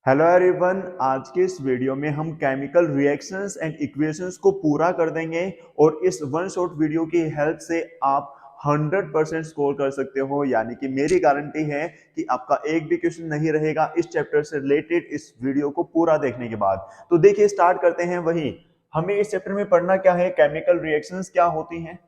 Hello everyone, आज के इस वीडियो में हम केमिकल रिएक्शंस एंड इक्वेशंस को पूरा कर देंगे और इस वन शॉट वीडियो की हेल्प से आप 100% स्कोर कर सकते हो। यानी कि मेरी गारंटी है कि आपका एक भी क्वेश्चन नहीं रहेगा इस चैप्टर से रिलेटेड इस वीडियो को पूरा देखने के बाद। तो देखिए, स्टार्ट करते हैं। वही हमें इस चैप्टर में पढ़ना क्या है, केमिकल रिएक्शंस क्या होती हैं,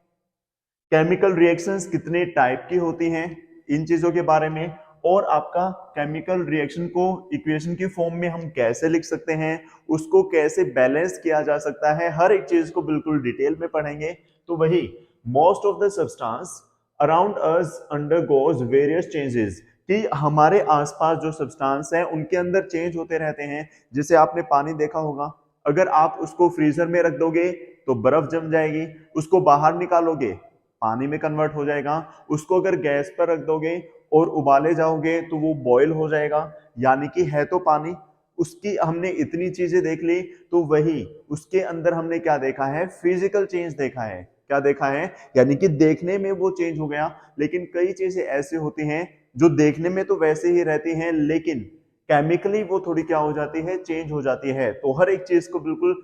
केमिकल रिएक्शंस कितने टाइप की होती हैं, इन चीजों के बारे में, और आपका केमिकल रिएक्शन को इक्वेशन की फॉर्म में हम कैसे लिख सकते हैं, उसको कैसे बैलेंस किया जा सकता है, हर एक चीज को बिल्कुल डिटेल में पढ़ेंगे। तो वही most of the substance around us undergoes various changes, कि हमारे आसपास जो सब्सटेंस है उनके अंदर चेंज होते रहते हैं। जैसे आपने पानी देखा होगा, अगर आप उसको फ्रीजर में रख दोगे तो बर्फ जम जाएगी, उसको बाहर निकालोगे पानी में कन्वर्ट हो जाएगा, उसको अगर गैस पर रख दोगे और उबाले जाओगे तो वो बॉयल हो जाएगा। यानी कि है तो पानी, उसकी हमने इतनी चीजें देख ली। तो वही उसके अंदर हमने क्या देखा है, फिजिकल चेंज देखा है। क्या देखा है, यानी कि देखने में वो चेंज हो गया, लेकिन कई चीजें ऐसी होती हैं जो देखने में तो वैसे ही रहती हैं, लेकिन केमिकली वो थोड़ी क्या हो जाती है, चेंज हो जाती है। तो हर एक चीज को बिल्कुल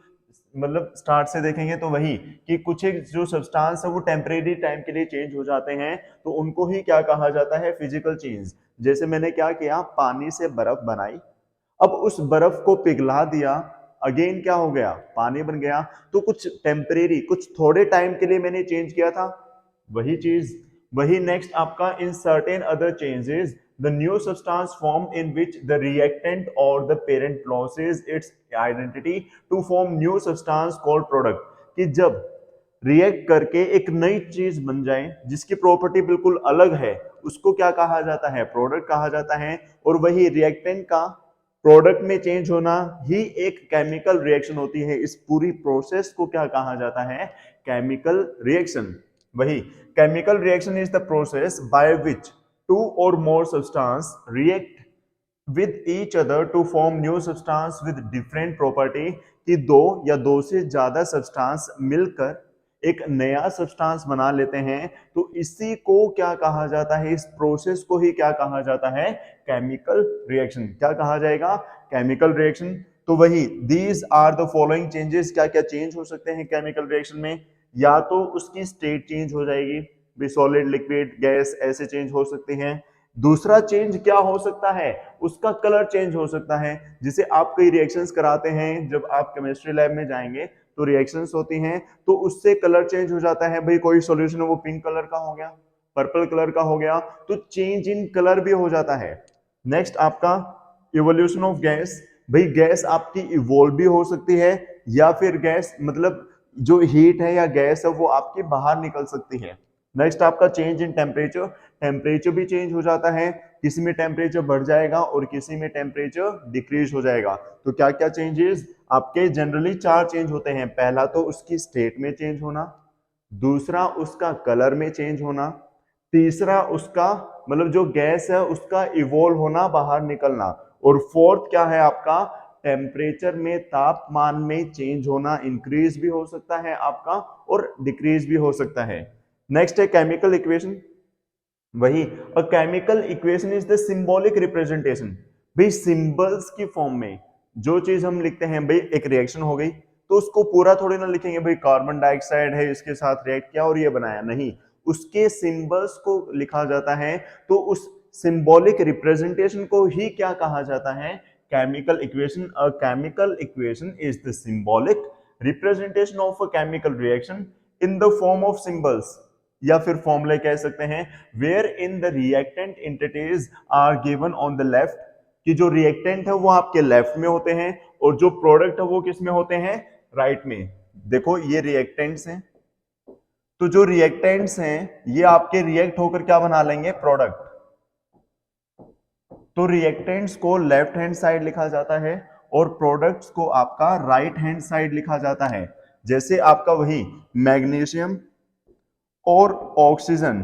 मतलब स्टार्ट से देखेंगे तो वही कि कुछ एक जो सब्सटेंस है वो टेम्परेरी टाइम के लिए चेंज हो जाते हैं, तो उनको ही क्या कहा जाता है, फिजिकल चेंज। जैसे मैंने क्या किया, पानी से बर्फ बनाई, अब उस बर्फ को पिघला दिया, अगेन क्या हो गया, पानी बन गया। तो कुछ टेम्परेरी, कुछ थोड़े टाइम के लिए मैंने चेंज किया था, वही चीज। वही नेक्स्ट आपका in certain other changes the new substance form in which the reactant और the parent loses its identity to form new substance called product, कि जब रिएक्ट करके एक नई चीज बन जाए जिसकी प्रॉपर्टी बिल्कुल अलग है, उसको क्या कहा जाता है, प्रोडक्ट कहा जाता है। और वही रिएक्टेंट का प्रोडक्ट में चेंज होना ही एक केमिकल रिएक्शन होती है। इस पूरी प्रोसेस को क्या कहा जाता है, केमिकल रिएक्शन। वही chemical reaction is the process by which two और more substance react with each other to form new substance with different property, कि दो या दो से ज्यादा सब्सटेंस मिलकर एक नया सब्सटेंस बना लेते हैं। तो इसी को क्या कहा जाता है, इस प्रोसेस को ही क्या कहा जाता है, केमिकल रिएक्शन। क्या कहा जाएगा, केमिकल रिएक्शन। तो वही these are the following changes, क्या क्या चेंज हो सकते हैं केमिकल रिएक्शन में। या तो उसकी स्टेट चेंज हो जाएगी, भी सॉलिड लिक्विड गैस ऐसे चेंज हो सकती हैं। दूसरा चेंज क्या हो सकता है, उसका कलर चेंज हो सकता है। जिसे आप कई रिएक्शंस कराते हैं, जब आप केमिस्ट्री लैब में जाएंगे तो रिएक्शंस होती हैं, तो उससे कलर चेंज हो जाता है। भाई कोई सॉल्यूशन है वो पिंक कलर का हो गया, पर्पल कलर का हो गया, तो चेंज इन कलर भी हो जाता है। नेक्स्ट आपका इवोल्यूशन ऑफ गैस, भाई गैस आपकी इवोल्व भी हो सकती है, या फिर गैस मतलब जो हीट है या गैस है वो आपकी बाहर निकल सकती है। नेक्स्ट आपका चेंज इन टेम्परेचर, टेम्परेचर भी चेंज हो जाता है, किसी में टेम्परेचर बढ़ जाएगा और किसी में टेम्परेचर डिक्रीज हो जाएगा। तो क्या क्या चेंजेस आपके, जनरली चार चेंज होते हैं। पहला तो उसकी स्टेट में चेंज होना, दूसरा उसका कलर में चेंज होना, तीसरा उसका मतलब जो गैस है उसका इवोल्व होना, बाहर निकलना, और फोर्थ क्या है आपका, टेम्परेचर में, तापमान में चेंज होना, इंक्रीज भी हो सकता है आपका और डिक्रीज भी हो सकता है। नेक्स्ट है केमिकल इक्वेशन। वही अ chemical equation is the symbolic representation, भाई सिंबल्स की फॉर्म में जो चीज हम लिखते हैं। भाई एक रिएक्शन हो गई तो उसको पूरा थोड़ी ना लिखेंगे, भाई कार्बन डाइऑक्साइड है इसके साथ रिएक्ट किया और ये बनाया, नहीं, उसके सिंबल्स को लिखा जाता है। तो उस सिंबॉलिक रिप्रेजेंटेशन को ही क्या कहा जाता है, chemical equation. A chemical equation is the symbolic representation of a chemical reaction in the form of symbols, या फिर फॉर्मूले कह सकते हैं, where in the reactant entities are given on the left, कि जो रिएक्टेंट है वो आपके लेफ्ट में होते हैं और जो प्रोडक्ट है वो किस में होते हैं, राइट में। देखो ये रिएक्टेंट्स हैं, तो जो रिएक्टेंट्स हैं ये आपके रिएक्ट होकर क्या बना लेंगे, प्रोडक्ट। तो रिएक्टेंट्स को लेफ्ट हैंड साइड लिखा जाता है और प्रोडक्ट्स को आपका राइट हैंड साइड लिखा जाता है। जैसे आपका वही मैग्नीशियम और ऑक्सीजन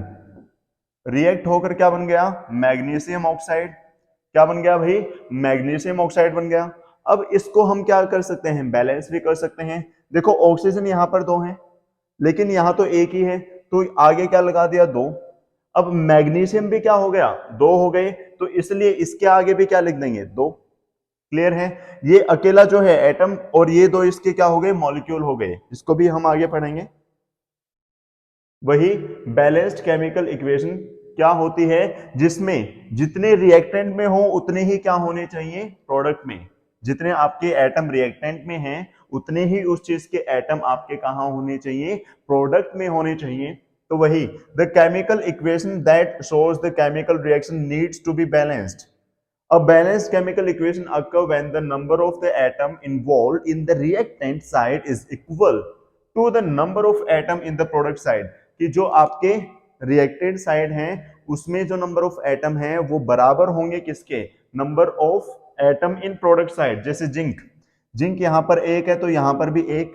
रिएक्ट होकर क्या बन गया, मैग्नीशियम ऑक्साइड। क्या बन गया भाई, मैग्नीशियम ऑक्साइड बन गया। अब इसको हम क्या कर सकते हैं, बैलेंस भी कर सकते हैं। देखो ऑक्सीजन यहां पर दो है लेकिन यहां तो एक ही है, तो आगे क्या लगा दिया, दो। अब मैग्नीशियम भी क्या हो गया, दो हो गए, तो इसलिए इसके आगे भी क्या लिख देंगे, दो। क्लियर है? ये अकेला जो है एटम और ये दो इसके क्या हो गए, मॉलिक्यूल हो गए। इसको भी हम आगे पढ़ेंगे। वही बैलेंस्ड केमिकल इक्वेशन क्या होती है, जिसमें जितने रिएक्टेंट में हो उतने ही क्या होने चाहिए प्रोडक्ट में। जितने आपके एटम रिएक्टेंट में हैं उतने ही उस चीज के एटम आपके कहां होने चाहिए, प्रोडक्ट में होने चाहिए। तो वही the chemical equation that shows the chemical reaction needs to be balanced. A balanced chemical equation occurs when the number of the atom involved in the reactant side is equal to the number of atom in the product side। कि जो आपके reactant side हैं उसमें जो number of atom हैं वो बराबर होंगे किसके, number of atom in product side। जैसे जिंक, जिंक यहाँ पर एक है तो यहाँ पर भी एक,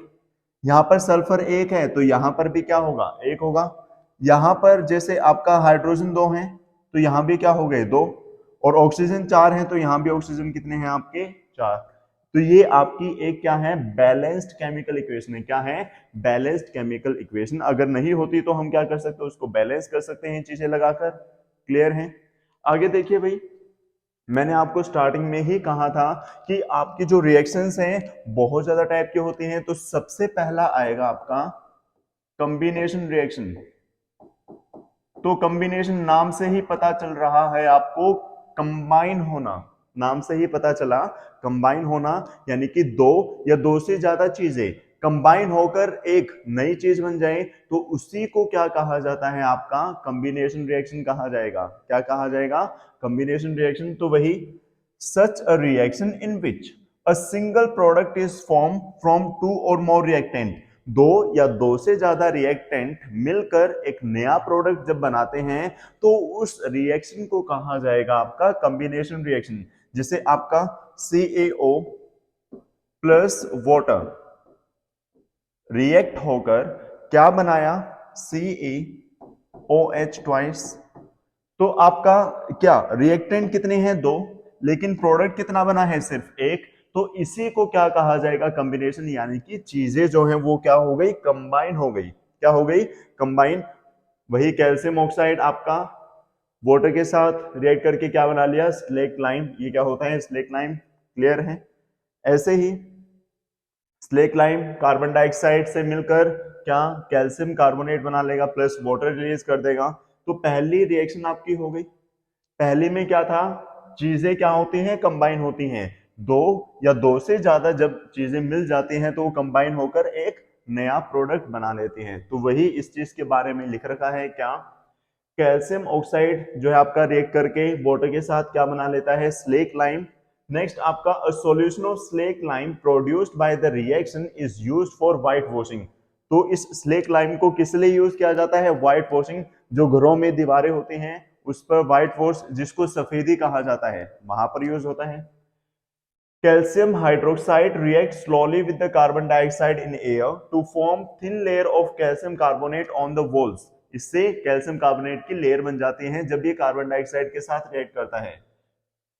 यहाँ पर सल्फर एक है तो यहाँ पर भी क्या होगा, एक होगा। यहाँ पर जैसे आपका हाइड्रोजन दो हैं तो यहाँ भी क्या हो गए, दो। और ऑक्सीजन चार है तो यहाँ भी ऑक्सीजन कितने हैं आपके, चार। तो ये आपकी एक क्या है, बैलेंस्ड केमिकल इक्वेशन है। क्या है, बैलेंस्ड केमिकल इक्वेशन। अगर नहीं होती तो हम क्या कर सकते हैं, उसको बैलेंस कर सकते हैं चीजें लगाकर। क्लियर है? आगे देखिए भाई, मैंने आपको स्टार्टिंग में ही कहा था कि आपकी जो रिएक्शंस हैं बहुत ज्यादा टाइप के होते हैं। तो सबसे पहला आएगा आपका कॉम्बिनेशन रिएक्शन। तो कॉम्बिनेशन नाम से ही पता चल रहा है आपको, कंबाइन होना, नाम से ही पता चला कंबाइन होना, यानी कि दो या दो से ज्यादा चीजें कंबाइन होकर एक नई चीज बन जाए तो उसी को क्या कहा जाता है, आपका कॉम्बिनेशन रिएक्शन कहा जाएगा। क्या कहा जाएगा, कॉम्बिनेशन रिएक्शन। तो वही such a reaction in which a single product is form from two और मोर रिएक्टेंट। दो या दो से ज्यादा रिएक्टेंट मिलकर एक नया प्रोडक्ट जब बनाते हैं तो उस रिएक्शन को कहा जाएगा आपका कॉम्बिनेशन रिएक्शन। जैसे आपका CaO प्लस वाटर रिएक्ट होकर क्या बनाया, CaOH ट्वाइस। तो आपका क्या रिएक्टेंट कितने हैं, दो, लेकिन प्रोडक्ट कितना बना है, सिर्फ एक। तो इसी को क्या कहा जाएगा, कॉम्बिनेशन। यानी कि चीजें जो हैं वो क्या हो गई, कंबाइन हो गई। क्या हो गई, कंबाइन। वही कैल्शियम ऑक्साइड आपका वाटर के साथ रिएक्ट करके क्या बना लिया, स्लेक लाइम। ये क्या होता है, स्लेक लाइम। क्लियर है? ऐसे ही स्लेक लाइम कार्बन डाइऑक्साइड से मिलकर क्या कैल्शियम कार्बोनेट बना लेगा प्लस वाटर रिलीज कर देगा। तो पहली रिएक्शन आपकी हो गई। पहले में क्या था, चीजें क्या होती हैं, कंबाइन होती हैं। दो या दो से ज्यादा जब चीजें मिल जाती हैं तो वो कंबाइन होकर एक नया प्रोडक्ट बना लेती हैं। तो वही इस चीज के बारे में लिख रखा है। क्या, कैल्शियम ऑक्साइड जो है आपका रिएक्ट करके वाटर के साथ क्या बना लेता है, स्लेक लाइम। नेक्स्ट आपका a solution of slack lime produced by the reaction is used for white washing. तो इस स्लेक लाइम को किस लिए यूज किया जाता है, व्हाइट वॉशिंग। जो घरों में दीवारें होती हैं उस पर व्हाइट वॉश, जिसको सफेदी कहा जाता है, वहां पर यूज होता है। Calcium hydroxide react slowly with the carbon dioxide in air to form thin layer of calcium carbonate on the walls. इससे कैल्शियम कार्बोनेट की लेयर बन जाती है जब ये कार्बन डाइऑक्साइड के साथ रिएक्ट करता है।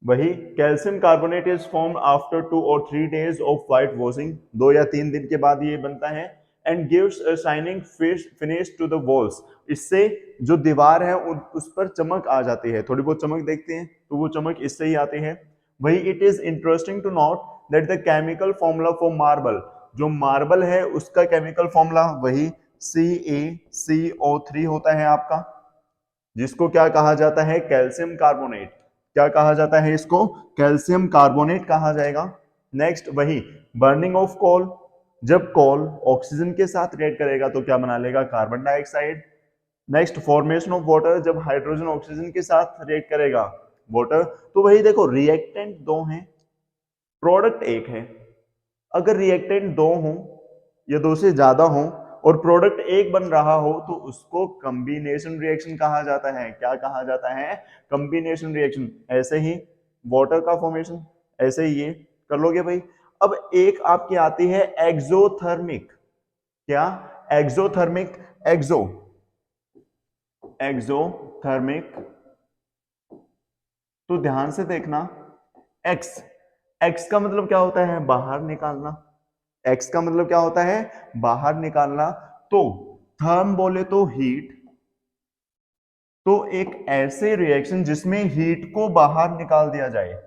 वही calcium carbonate is formed after 2 or 3 days of white washing. 2 या 3 दिन के बाद ये बनता है। And gives a shining finish to the walls. इससे जो दीवार है उस पर चमक आ जाती है, थोड़ी बहुत चमक देखते हैं तो वो चमक इससे ही आती है। वही it is interesting to note that the chemical formula for marble, जो मार्बल है उसका केमिकल फॉर्मूला वही CaCO3 होता है आपका, जिसको क्या कहा जाता है, कैल्शियम कार्बोनेट। क्या कहा जाता है इसको, कैल्शियम कार्बोनेट कहा जाएगा। नेक्स्ट वही बर्निंग ऑफ कोल, जब कोल ऑक्सीजन के साथ रिएक्ट करेगा तो क्या बना लेगा, carbon dioxide. Next formation of water, जब हाइड्रोजन ऑक्सीजन के साथ रिएक्ट करेगा वाटर। तो वही देखो रिएक्टेंट दो हैं, प्रोडक्ट एक है। अगर रिएक्टेंट दो हो या दो से ज्यादा हो और प्रोडक्ट एक बन रहा हो तो उसको कॉम्बिनेशन रिएक्शन कहा जाता है। क्या कहा जाता है, कॉम्बिनेशन रिएक्शन। ऐसे ही वाटर का फॉर्मेशन, ऐसे ही ये कर लोगे भाई। अब एक आपकी आती है एक्सोथर्मिक। क्या, एक्सोथर्मिक, एक्सोथर्मिक। तो ध्यान से देखना, एक्स, एक्स का मतलब क्या होता है, बाहर निकालना। एक्स का मतलब क्या होता है, बाहर निकालना। तो थर्म बोले तो हीट, तो एक ऐसे रिएक्शन जिसमें हीट को बाहर निकाल दिया जाए,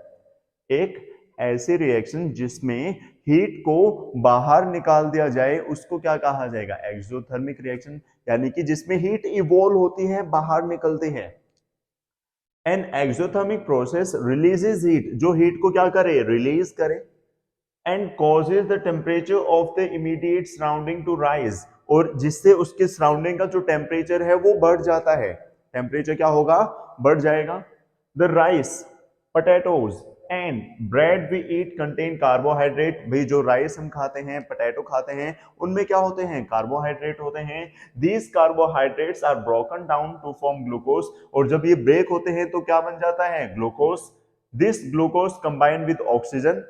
एक ऐसे रिएक्शन जिसमें हीट को बाहर निकाल दिया जाए उसको क्या कहा जाएगा? एक्सोथर्मिक रिएक्शन, यानी कि जिसमें हीट इवॉल्व होती है, बाहर निकलती है। An exothermic process releases heat, जो हीट को क्या करे? रिलीज करे। And causes the temperature of the immediate surrounding to rise, और जिससे उसके सराउंडिंग का जो टेम्परेचर है वो बढ़ जाता है। टेम्परेचर क्या होगा? बढ़ जाएगा। The rice, potatoes and bread we eat contain carbohydrate, भाई जो राइस हम खाते हैं, पोटैटो खाते हैं, उनमें क्या होते हैं? कार्बोहाइड्रेट होते हैं। These carbohydrates are broken down to form glucose, और जब ये ब्रेक होते हैं तो क्या बन जाता है? Glucose. This glucose combine with oxygen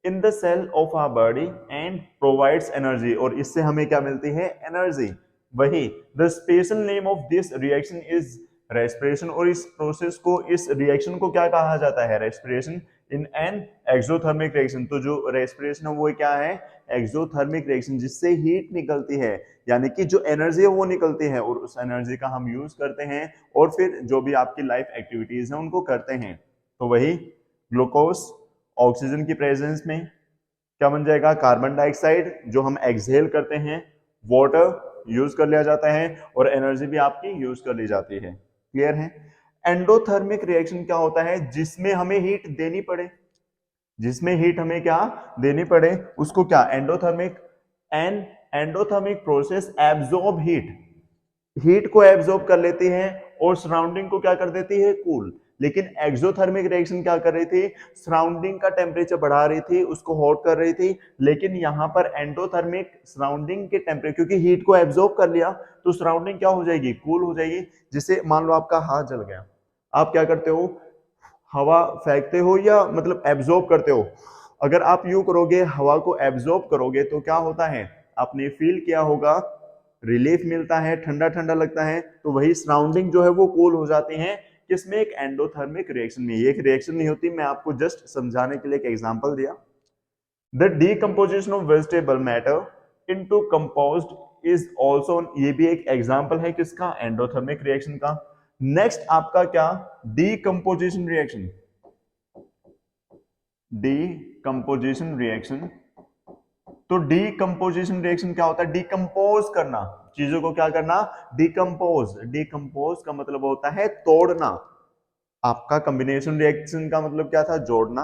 in the cell of our body and provides energy, और इससे हमें क्या मिलती है? एनर्जी। वही the special name of this reaction is respiration, और इस प्रोसेस को, इस रिएक्शन को क्या कहा जाता है? Respiration in an exothermic reaction. तो जो रेस्पिरेशन है वो क्या है? एक्सोथर्मिक रिएक्शन, जिससे हीट निकलती है, यानी कि जो एनर्जी है वो निकलती है, और उस एनर्जी का हम यूज करते हैं और फिर जो भी आपकी लाइफ एक्टिविटीज हैं उनको करते हैं। तो वही ग्लूकोज ऑक्सीजन की प्रेजेंस में क्या बन जाएगा? कार्बन डाइऑक्साइड, जो हम एक्सहेल करते हैं, वाटर यूज कर लिया जाता है, और एनर्जी भी आपकी यूज कर ली जाती है। क्लियर है? एंडोथर्मिक रिएक्शन क्या होता है? जिसमें हमें हीट देनी पड़े, जिसमें हीट हमें क्या देनी पड़े, उसको क्या? Endothermic. An endothermic process absorb heat, heat को एब्जॉर्ब कर लेती है और सराउंडिंग को क्या कर देती है? कूल। लेकिन एक्सोथर्मिक रिएक्शन क्या कर रही थी? सराउंडिंग का टेम्परेचर बढ़ा रही थी, उसको हॉट कर रही थी। लेकिन यहां पर एंडोथर्मिक सराउंडिंग के टेम्परेचर, क्योंकि हीट को एब्जॉर्ब कर लिया तो सराउंडिंग क्या हो जाएगी? कूल हो जाएगी। जिससे मान लो आपका हाथ जल गया, आप क्या करते हो? हवा फेंकते हो या मतलब एब्जॉर्ब करते हो? अगर आप यूं करोगे, हवा को एब्जॉर्ब करोगे, तो क्या होता है? आपने फील किया होगा, रिलीफ मिलता है, ठंडा ठंडा लगता है। तो वही सराउंडिंग जो है वो कूल हो जाती है। किसमें? एक एंडोथर्मिक रिएक्शन में। ये एक रिएक्शन नहीं होती, मैं आपको जस्ट समझाने के लिए एक एग्जांपल दिया। The decomposition of vegetable matter into composed is also, ये भी एक एग्जांपल है किसका? एंडोथर्मिक रिएक्शन का। नेक्स्ट आपका क्या? Decomposition reaction. डीकंपोजिशन रिएक्शन, तो डीकंपोजिशन रिएक्शन क्या होता है? डिकम्पोज करना, चीजों को क्या करना? डिकम्पोज। डिकम्पोज का मतलब होता है तोड़ना। आपका कॉम्बिनेशन रिएक्शन का मतलब क्या था? जोड़ना।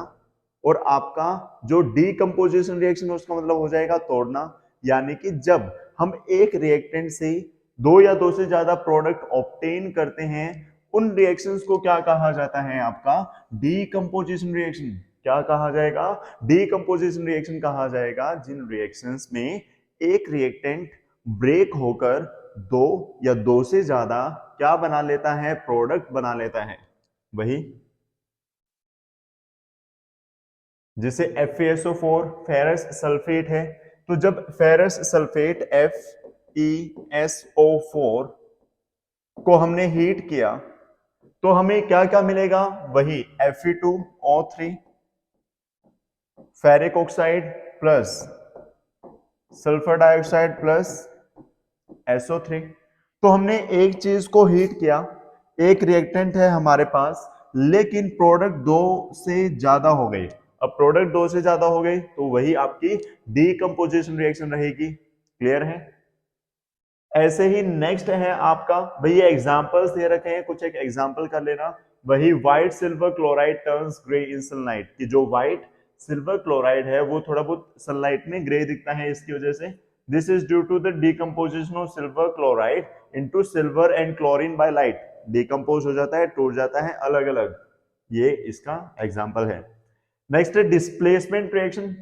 और आपका जो डीकंपोजिशन रिएक्शन है उसका मतलब हो जाएगा तोड़ना। यानी कि जब हम एक रिएक्टेंट से दो या दो से ज्यादा प्रोडक्ट ऑब्टेन करते हैं, उन रिएक्शंस को क्या कहा जाता है? आपका डीकंपोजिशन रिएक्शन। क्या कहा जाएगा? डीकंपोजिशन रिएक्शन कहा जाएगा जिन रिएक्शंस में एक रिएक्टेंट ब्रेक होकर दो या दो से ज्यादा क्या बना लेता है? प्रोडक्ट बना लेता है। वही जैसे FeSO4 फेरस सल्फेट है, तो जब फेरस सल्फेट FeSO4 को हमने हीट किया तो हमें क्या क्या मिलेगा? वही Fe2O3 ferric oxide plus sulphur dioxide plus SO3। तो हमने एक चीज को हीट किया, एक रिएक्टेंट है हमारे पास, लेकिन प्रोडक्ट दो से ज्यादा हो गई। अब प्रोडक्ट दो से ज्यादा हो गई तो वही आपकी डीकंपोजिशन रिएक्शन रहेगी। क्लियर है? ऐसे ही नेक्स्ट है आपका, भैया एग्जांपल्स दे रखे हैं, कुछ एक एग्जांपल कर लेना। वही white silver chloride turns grey इन सनलाइट, कि जो व्हाइट सिल्वर क्लोराइड है वो थोड़ा बहुत सनलाइट में ग्रे दिखता है, इसकी वजह से। This is due to the decomposition of silver chloride into silver and chlorine by light. Decompose हो जाता है, टूट जाता है अलग अलग। ये इसका एग्जांपल है। नेक्स्ट है डिस्प्लेसमेंट रिएक्शन।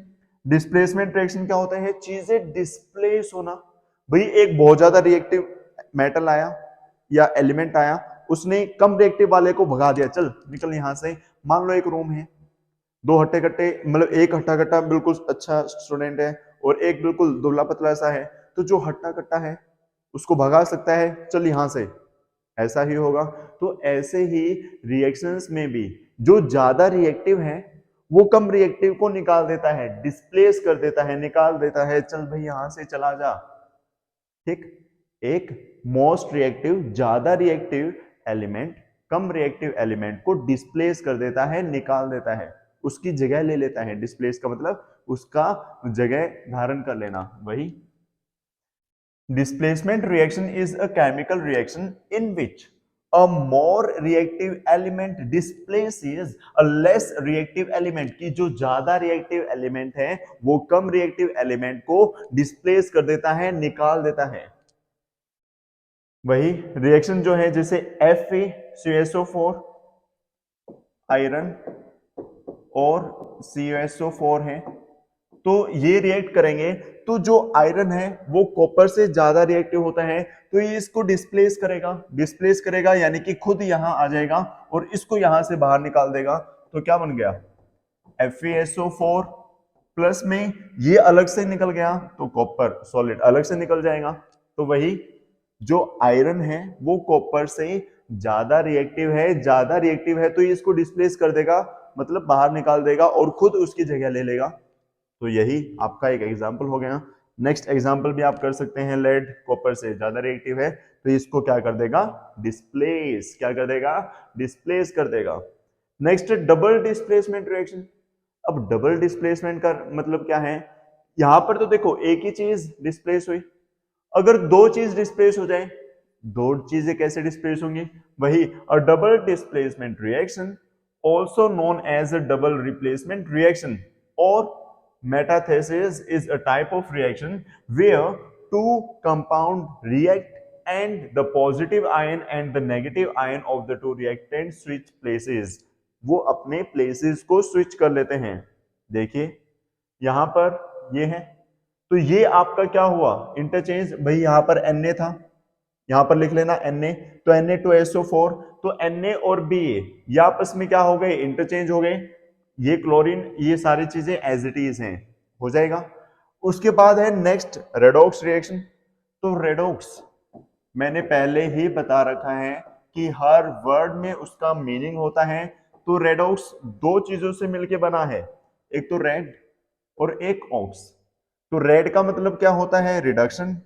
डिस्प्लेसमेंट रिएक्शन क्या होता है? चीजें डिस्प्लेस होना। भाई एक बहुत ज्यादा रिएक्टिव मेटल आया या एलिमेंट आया, उसने कम रिएक्टिव वाले को भगा दिया, चल निकल यहां से। मान लो एक रूम है, दो हट्टे कट्टे, मतलब एक हट्टा कट्टा बिल्कुल अच्छा स्टूडेंट है और एक बिल्कुल दुबला पतला सा है, तो जो हट्टा कट्टा है उसको भगा सकता है, चल यहां से। ऐसा ही होगा। तो ऐसे ही रिएक्शंस में भी जो ज्यादा रिएक्टिव है वो कम रिएक्टिव को निकाल देता है, डिस्प्लेस कर देता है, निकाल देता है, चल भाई यहां से चला जा। ठीक? एक मोस्ट रिएक्टिव, ज्यादा रिएक्टिव एलिमेंट कम रिएक्टिव एलिमेंट को डिस्प्लेस कर देता है, निकाल देता है, उसकी जगह ले लेता है। डिस्प्लेस का मतलब उसका जगह धारण कर लेना, वही। Displacement reaction is a chemical reaction in which a more reactive element displaces a less reactive element, की जो ज्यादा reactive element है वो कम reactive element को displace कर देता है, निकाल देता है। वही रिएक्शन जो है जैसे FeCSO4 आयरन और CSO4 है, तो ये रिएक्ट करेंगे तो जो आयरन है वो कॉपर से ज्यादा रिएक्टिव होता है, तो ये इसको डिस्प्लेस करेगा यानी कि खुद यहां आ जाएगा और इसको यहां से बाहर निकाल देगा। तो क्या बन गया, FeSO4 प्लस में ये अलग से निकल गया तो कॉपर सॉलिड अलग से निकल जाएगा। तो वही जो आयरन है वो कॉपर से ज्यादा रिएक्टिव है तो ये इसको डिस्प्लेस कर देगा, मतलब बाहर निकाल देगा और खुद उसकी जगह ले लेगा। तो यही आपका एक एग्जाम्पल हो गया। नेक्स्ट एग्जाम्पल भी आप कर सकते हैं, लेड कॉपर से ज्यादा रिएक्टिव है तो इसको क्या कर देगा, डिस्प्लेस कर देगा। Next double displacement reaction. अब डबल डिस्प्लेसमेंट का मतलब क्या है, यहां पर तो देखो एक ही चीज डिस्प्लेस हुई, अगर दो चीज डिस्प्लेस हो जाए, दो चीजें कैसे डिस्प्लेस होंगी, वही a double displacement reaction also known as a double replacement reaction और metathesis is a type of reaction where two compound react and the positive ion and the negative ion of the two reactants switch places, वो अपने places को switch कर लेते हैं। देखिए यहां पर ये है, तो ये आपका क्या हुआ इंटरचेंज, भाई यहां पर Na था, यहां पर लिख लेना Na, तो Na2SO4, तो Na और Ba ये आपस में क्या हो गए, इंटरचेंज हो गए, ये क्लोरीन ये सारी चीजें एज इट इज हैं, हो जाएगा। उसके बाद है नेक्स्ट रेडॉक्स रिएक्शन। तो रेडॉक्स मैंने पहले ही बता रखा है कि हर वर्ड में उसका मीनिंग होता है। तो रेडॉक्स दो चीजों से मिलके बना है, एक तो रेड और एक ऑक्स। तो रेड का मतलब क्या होता है, रिडक्शन,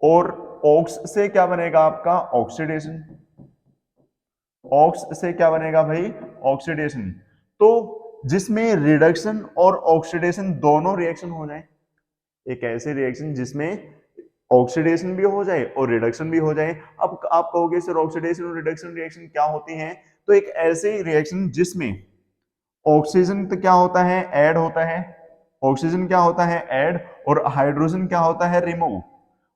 और ऑक्स से क्या बनेगा आपका, ऑक्सीडेशन। ऑक्स से क्या बनेगा भाई, ऑक्सीडेशन। तो जिसमें रिडक्शन और ऑक्सीडेशन दोनों रिएक्शन हो जाए, एक ऐसे रिएक्शन जिसमें ऑक्सीडेशन भी हो जाए और रिडक्शन भी हो जाए। अब आप कहोगे सर ऑक्सीडेशन और रिडक्शन रिएक्शन क्या होती हैं, तो एक ऐसे रिएक्शन जिसमें ऑक्सीजन तो क्या होता है, ऐड होता है, ऑक्सीजन क्या होता है, ऐड, और हाइड्रोजन क्या होता है, रिमूव।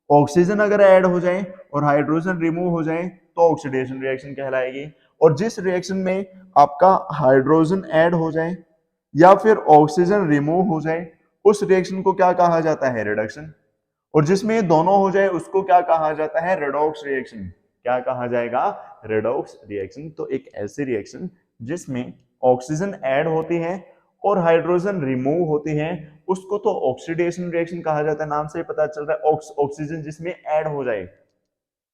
ऑक्सीजन अगर ऐड हो जाए और हाइड्रोजन रिमूव हो जाए तो ऑक्सीडेशन रिएक्शन कहलाएगी। और जिस रिएक्शन में आपका हाइड्रोजन ऐड हो जाए या फिर ऑक्सीजन रिमूव हो जाए उस रिएक्शन को क्या कहा जाता है, रिडक्शन। और जिसमें ये दोनों हो जाए उसको क्या कहा जाता है, रेडॉक्स रिएक्शन। क्या कहा जाएगा, रेडॉक्स रिएक्शन। तो एक ऐसी रिएक्शन जिसमें ऑक्सीजन ऐड होती है और हाइड्रोजन रिमूव होती है उसको तो ऑक्सीडेशन रिएक्शन कहा जाता है। नाम से पता चल रहा है ऑक्सीजन जिसमें ऐड हो जाए,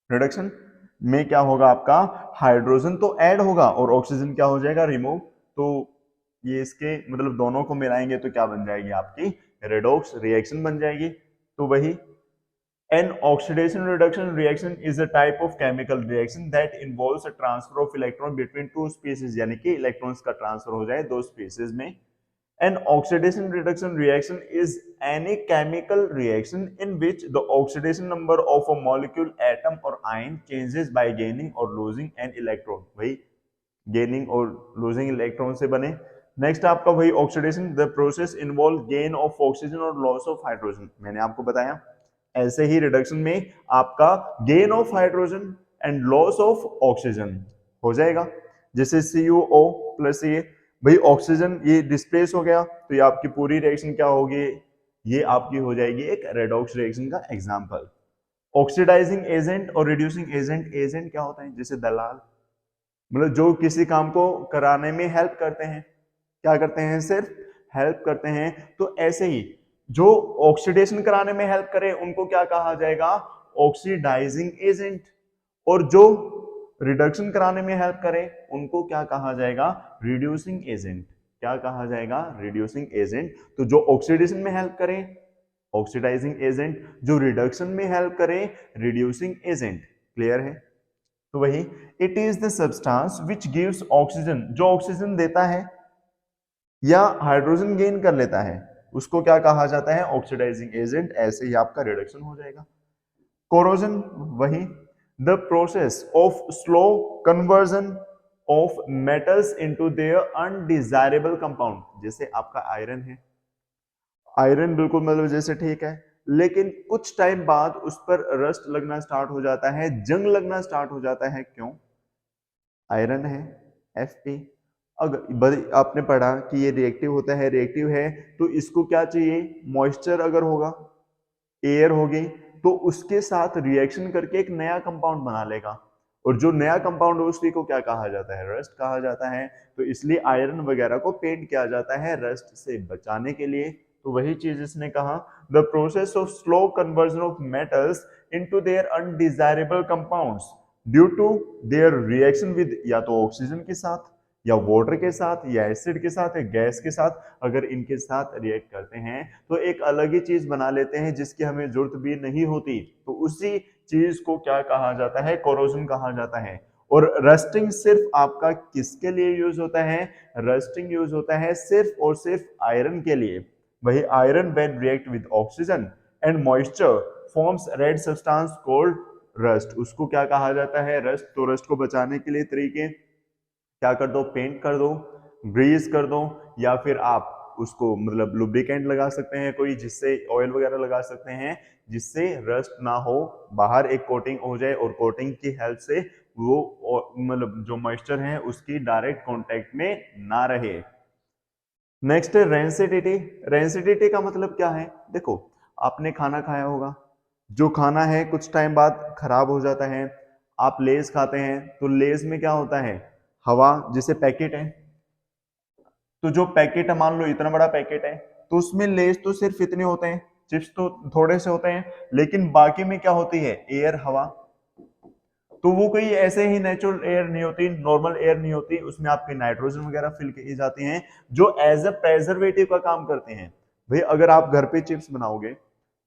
रिडक्शन में क्या होगा आपका, हाइड्रोजन तो ऐड होगा और ऑक्सीजन क्या हो जाएगा, रिमूव। तो ये इसके मतलब दोनों को मिलाएंगे तो क्या बन जाएगी आपकी, रेडॉक्स रिएक्शन बन जाएगी। तो वही an oxidation reduction reaction is a type of chemical reaction that involves a transfer of electron between two species, यानी कि इलेक्ट्रॉन्स का ट्रांसफर हो जाए दो स्पीसीज में। An oxidation reduction reaction is any chemical reaction in which the oxidation number of a molecule, atom or ion changes by gaining or losing an electron। वही gaining और losing electron से बने। Next आपका वही oxidation, the process involve gain of oxygen और loss of hydrogen. मैंने आपको बताया ऐसे ही रिडक्शन में आपका gain of hydrogen and loss of oxygen हो जाएगा। जैसे CuO प्लस ये, भाई ऑक्सीजन ये डिस्प्लेस हो गया तो ये आपकी पूरी रिएक्शन क्या होगी, ये आपकी हो जाएगी एक रेडॉक्स रिएक्शन का एग्जांपल। ऑक्सीडाइजिंग एजेंट और रिड्यूसिंग एजेंट, एजेंट क्या होता है, जैसे दलाल, मतलब जो किसी काम को कराने में हेल्प करते हैं, क्या करते हैं, सिर्फ हेल्प करते हैं। तो ऐसे ही जो ऑक्सीडेशन कराने में हेल्प करे उनको क्या कहा जाएगा, ऑक्सीडाइजिंग एजेंट, और जो रिडक्शन कराने में हेल्प करे उनको क्या कहा जाएगा, रिड्यूसिंग एजेंट। क्या कहा जाएगा, रिड्यूसिंग एजेंट। तो जो ऑक्सीडेशन में हेल्प करे ऑक्सीडाइजिंग एजेंट, जो रिडक्शन में हेल्प करे रिड्यूसिंग एजेंट। क्लियर है। तो वही it is the substance which gives oxygen, जो ऑक्सीजन देता है या हाइड्रोजन गेन कर लेता है, उसको क्या कहा जाता है? Oxidising agent. ऐसे ही आपका रिडक्शन हो जाएगा। कोरोजन, वही the process of slow conversion of metals into their undesirable compound. जैसे आपका आयरन है, आयरन बिल्कुल मतलब जैसे ठीक है, लेकिन कुछ टाइम बाद उस पर रस्ट लगना स्टार्ट हो जाता है, जंग लगना स्टार्ट हो जाता है। क्यों? आयरन है, Fe। अगर आपने पढ़ा कि ये रिएक्टिव होता है, रिएक्टिव है तो इसको क्या चाहिए? मॉइस्चर अगर होगा, एयर होगी, तो उसके साथ रिएक्शन करके एक नया कंपाउंड बना लेगा, और जो नया कंपाउंड हो उसी को क्या कहा जाता है? रस्ट कहा जाता है। तो इसलिए आयरन वगैरह को पेंट किया जाता है रस्ट से बचाने के लिए। तो वही चीज इसने कहा, the process of slow conversion of metals into their undesirable compounds due to their reaction with, या तो ऑक्सीजन के साथ या वाटर के साथ या एसिड के साथ या गैस के साथ, अगर इनके साथ रिएक्ट करते हैं तो एक अलग ही चीज बना लेते हैं जिसकी हमें जरूरत भी नहीं होती। तो उसी चीज को क्या कहा जाता है? कोरोजन कहा जाता है। और रस्टिंग सिर्फ आपका किसके लिए यूज होता है? रस्टिंग यूज होता है सिर्फ और सिर्फ आयरन के लिए। वही iron when react with oxygen and moisture forms red substance called rust, उसको क्या कहा जाता है? रस्ट। तो रस्ट को बचाने के लिए तरीके क्या कर दो? पेंट कर दो, ग्रीस कर दो, या फिर आप उसको मतलब लुब्रिकेंट लगा सकते हैं कोई, जिससे ऑयल वगैरह लगा सकते हैं जिससे रस्ट ना हो, बाहर एक कोटिंग हो जाए, और कोटिंग की हेल्प से वो मतलब जो मॉइस्चर है उसकी डायरेक्ट कांटेक्ट में ना रहे। नेक्स्ट है रेंसिडिटी। रेंसिडिटी का मतलब क्या है? देखो, आपने खाना खाया होगा, जो खाना है कुछ टाइम बाद खराब हो जाता है। आप लेज खाते हैं तो लेज में क्या होता है? हवा, जैसे पैकेट है, तो जो पैकेट है, मान लो इतना बड़ा पैकेट है, तो उसमें लेज तो सिर्फ इतने होते हैं, चिप्स तो थोड़े से होते हैं, लेकिन बाकी में क्या होती है? एयर, हवा। तो वो कोई ऐसे ही नेचुरल एयर नहीं होती, नॉर्मल एयर नहीं होती, उसमें आपकी नाइट्रोजन वगैरह फिल की जाती हैं जो एज अ प्रेजर्वेटिव का काम करते हैं। भाई अगर आप घर पे चिप्स बनाओगे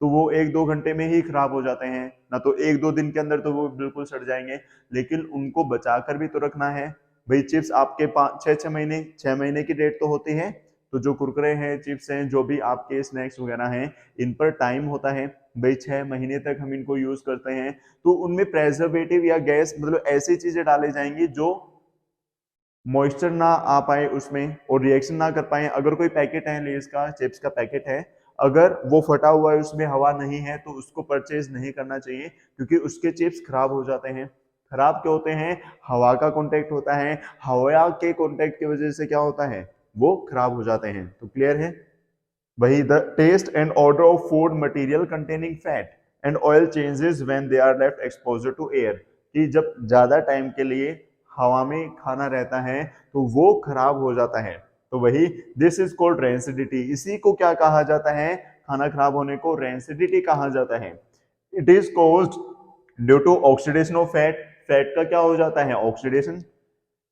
तो वो 1-2 घंटे में ही खराब हो जाते हैं ना, तो 1-2 दिन के अंदर तो वो बिल्कुल सड़ जाएंगे, लेकिन उनको बचा कर भी तो रखना है। भाई चिप्स आपके 5-6 महीने 6 महीने की डेट तो होती है, तो जो कुरकुरे हैं, चिप्स हैं, जो भी आपके स्नैक्स वगैरह हैं, इन पर टाइम होता है। भाई 6 महीने तक हम इनको यूज करते हैं, तो उनमें प्रेजर्वेटिव या गैस मतलब ऐसी चीजें डाली जाएंगी जो मॉइस्चर ना आ पाए उसमें और रिएक्शन ना कर पाए। अगर कोई पैकेट है, लेस का, चिप्स का पैकेट है, अगर वो फटा हुआ है, उसमें हवा नहीं है, तो उसको परचेज नहीं करना चाहिए, क्योंकि उसके चिप्स खराब हो जाते हैं। खराब क्यों होते हैं? हवा का कांटेक्ट होता है, हवा के कांटेक्ट की वजह से क्या होता है? वो खराब हो जाते हैं। तो क्लियर है? वही the taste and order of food material containing fat and oil changes when they are left exposure to air, कि जब ज्यादा टाइम के लिए हवा में खाना रहता है तो वो खराब हो जाता है। तो वही दिस इज कॉल्ड रेंसिडिटी। इसी को क्या कहा जाता है? खाना खराब होने को रेंसिडिटी कहा जाता है। It is caused due to oxidation of fat. Fat का क्या हो जाता है? Oxidation.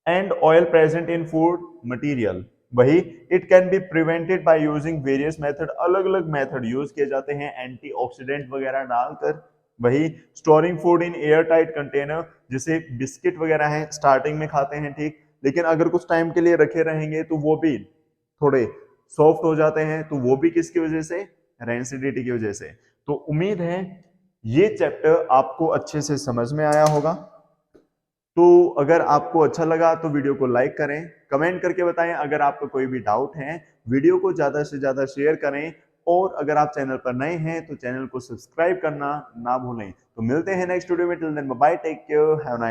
And oil present in food material. वही it can be prevented by using various method. अलग अलग मेथड यूज किए जाते हैं एंटीऑक्सीडेंट वगैरह डालकर। वही storing food in air tight container, जैसे बिस्किट वगैरह है, स्टार्टिंग में खाते हैं ठीक, लेकिन अगर कुछ टाइम के लिए रखे रहेंगे तो वो भी थोड़े सॉफ्ट हो जाते हैं, तो वो भी किसकी वजह से? रेंसिडिटी की वजह से। तो उम्मीद है ये चैप्टर आपको अच्छे से समझ में आया होगा। तो अगर आपको अच्छा लगा तो वीडियो को लाइक करें, कमेंट करके बताएं। अगर आपको कोई भी डाउट है, वीडियो को ज़्यादा से ज़्यादा शेयर करें, और अगर आप चैनल पर नए हैं तो चैनल को सब्सक्राइब करना ना भूलें। तो मिलते हैं नेक्स्ट वीडियो में। Till then bye, take care, have a nice